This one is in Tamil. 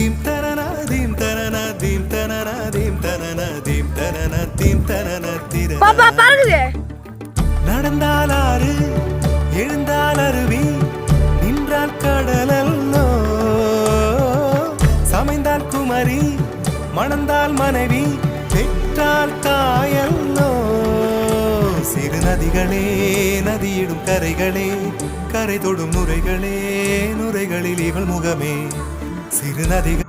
தீம் தனன தீம் தனன தீம் தனன தீம் தனன தீம் தனன தீம் தனன திர பாப்பா பாருங்க நடந்தால் ஆறு எழுந்தால் அருவி நின்றால் கடலல்லோ சமைந்தால் குமரி மணந்தால் மனைவி பெற்றால் தாயல்லோ சிறு நதிகளே நதியிடும் கரைகளே கரை தொடும் நுரைகளே நுரைகளில் இவள் முகமே சிறு நதிகள்